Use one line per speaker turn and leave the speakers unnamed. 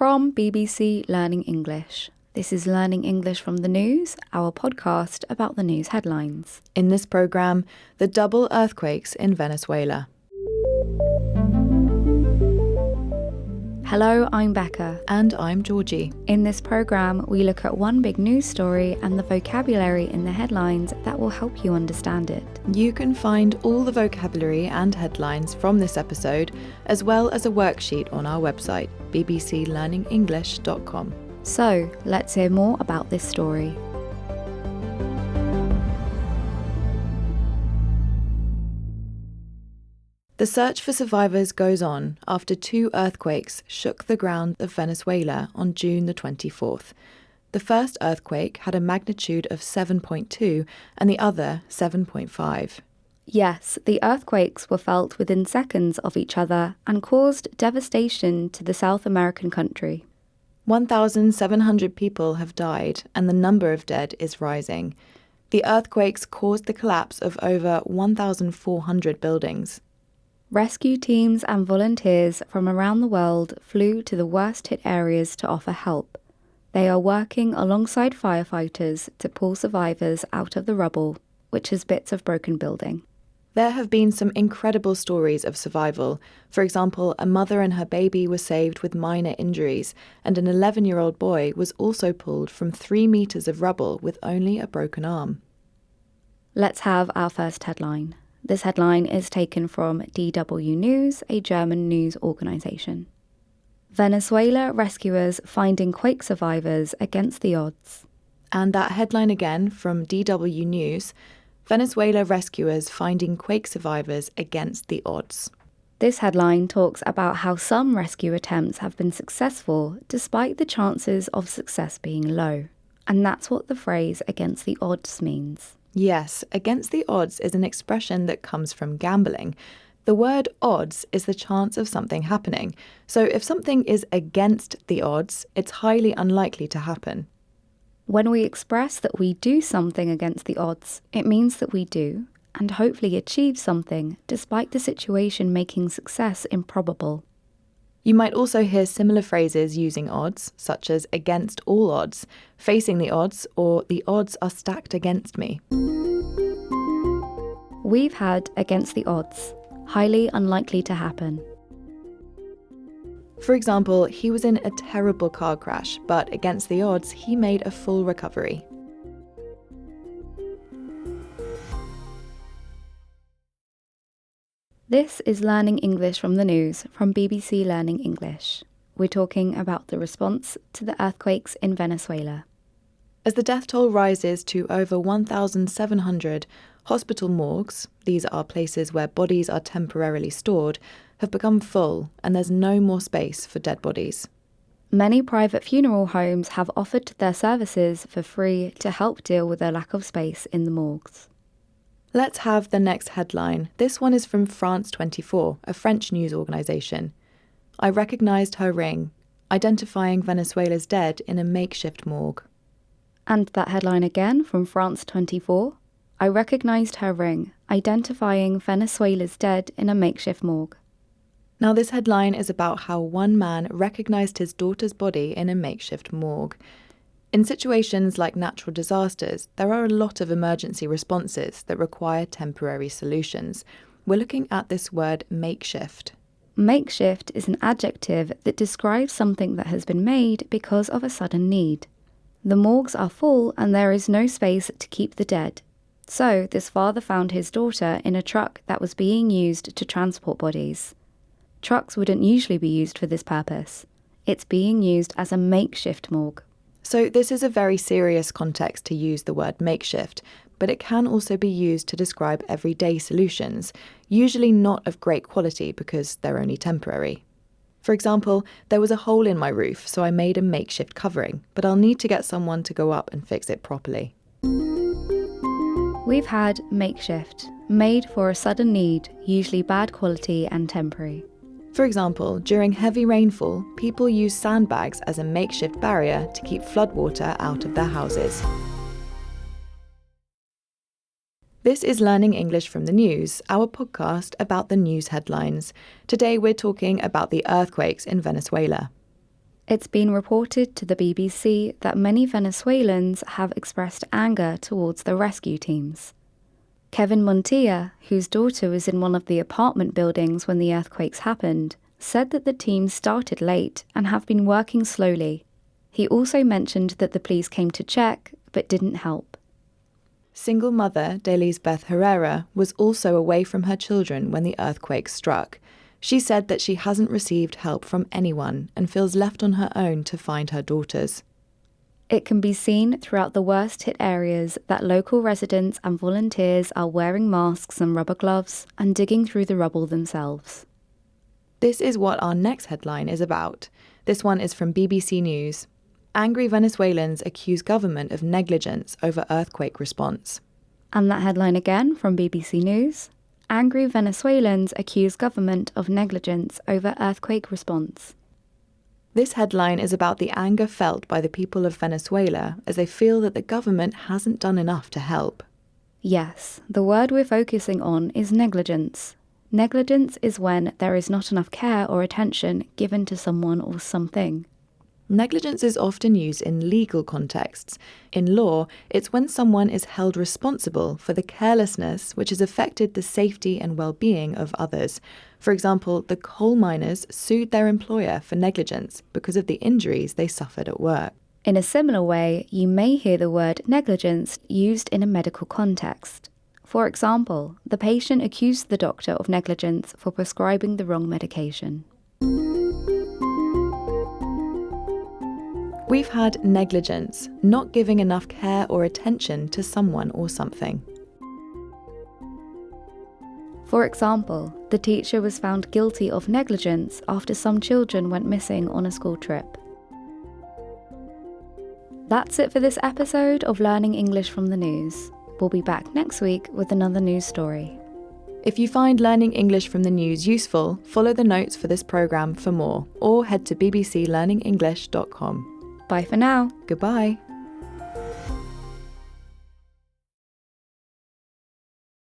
from BBC Learning English. This is Learning English from the News, our podcast about the news headlines.
In this programme, the double earthquakes in Venezuela.
Hello, I'm Becca.
And I'm Georgie.
In this programme, we look at one big news story and the vocabulary in the headlines that will help you understand it.
You can find all the vocabulary and headlines from this episode, as well as a worksheet on our website, bbclearningenglish.com.
So, let's hear more about this story.
The search for survivors goes on after 2 earthquakes shook the ground of Venezuela on June the 24th. The first earthquake had a magnitude of 7.2 and the other 7.5.
Yes, the earthquakes were felt within seconds of each other and caused devastation to the South American country.
1,700 people have died and the number of dead is rising. The earthquakes caused the collapse of over 1,400 buildings.
Rescue teams and volunteers from around the world flew to the worst-hit areas to offer help. They are working alongside firefighters to pull survivors out of the rubble, which is bits of broken building.
There have been some incredible stories of survival. For example, a mother and her baby were saved with minor injuries, and an 11-year-old boy was also pulled from 3 meters of rubble with only a broken arm.
Let's have our first headline. This headline is taken from DW News, a German news organisation. Venezuela rescuers finding quake survivors against the odds.
And that headline again from DW News, Venezuela rescuers finding quake survivors against the odds.
This headline talks about how some rescue attempts have been successful despite the chances of success being low. And that's what the phrase against the odds means.
Yes, against the odds is an expression that comes from gambling. The word odds is the chance of something happening. So if something is against the odds, it's highly unlikely to happen.
When we express that we do something against the odds, it means that we do, and hopefully achieve something, despite the situation making success improbable.
You might also hear similar phrases using odds, such as against all odds, facing the odds, or the odds are stacked against me.
We've had against the odds, highly unlikely to happen.
For example, he was in a terrible car crash, but against the odds, he made a full recovery.
This is Learning English from the News from BBC Learning English. We're talking about the response to the earthquakes in Venezuela.
As the death toll rises to over 1,700, hospital morgues, these are places where bodies are temporarily stored, have become full and there's no more space for dead bodies.
Many private funeral homes have offered their services for free to help deal with the lack of space in the morgues.
Let's have the next headline. This one is from France 24, a French news organisation. I recognised her ring, identifying Venezuela's dead in a makeshift morgue.
And that headline again from France 24. I recognised her ring, identifying Venezuela's dead in a makeshift morgue.
Now this headline is about how one man recognised his daughter's body in a makeshift morgue. In situations like natural disasters, there are a lot of emergency responses that require temporary solutions. We're looking at this word makeshift.
Makeshift is an adjective that describes something that has been made because of a sudden need. The morgues are full and there is no space to keep the dead. So this father found his daughter in a truck that was being used to transport bodies. Trucks wouldn't usually be used for this purpose. It's being used as a makeshift morgue.
So this is a very serious context to use the word makeshift, but it can also be used to describe everyday solutions, usually not of great quality because they're only temporary. For example, there was a hole in my roof, so I made a makeshift covering, but I'll need to get someone to go up and fix it properly.
We've had makeshift, made for a sudden need, usually bad quality and temporary.
For example, during heavy rainfall, people use sandbags as a makeshift barrier to keep floodwater out of their houses. This is Learning English from the News, our podcast about the news headlines. Today we're talking about the earthquakes in Venezuela.
It's been reported to the BBC that many Venezuelans have expressed anger towards the rescue teams. Kevin Montilla, whose daughter was in one of the apartment buildings when the earthquakes happened, said that the teams started late and have been working slowly. He also mentioned that the police came to check, but didn't help.
Single mother Delisbeth Herrera was also away from her children when the earthquake struck. She said that she hasn't received help from anyone and feels left on her own to find her daughters.
It can be seen throughout the worst hit areas that local residents and volunteers are wearing masks and rubber gloves and digging through the rubble themselves.
This is what our next headline is about. This one is from BBC News. Angry Venezuelans accuse government of negligence over earthquake response.
And that headline again from BBC News. Angry Venezuelans accuse government of negligence over earthquake response.
This headline is about the anger felt by the people of Venezuela as they feel that the government hasn't done enough to help.
Yes, the word we're focusing on is negligence. Negligence is when there is not enough care or attention given to someone or something.
Negligence is often used in legal contexts. In law, it's when someone is held responsible for the carelessness which has affected the safety and well-being of others. For example, the coal miners sued their employer for negligence because of the injuries they suffered at work.
In a similar way, you may hear the word negligence used in a medical context. For example, the patient accused the doctor of negligence for prescribing the wrong medication.
We've had negligence, not giving enough care or attention to someone or something.
For example, the teacher was found guilty of negligence after some children went missing on a school trip. That's it for this episode of Learning English from the News. We'll be back next week with another news story.
If you find learning English from the news useful, follow the notes for this programme for more, or head to bbclearningenglish.com.
Bye for now.
Goodbye.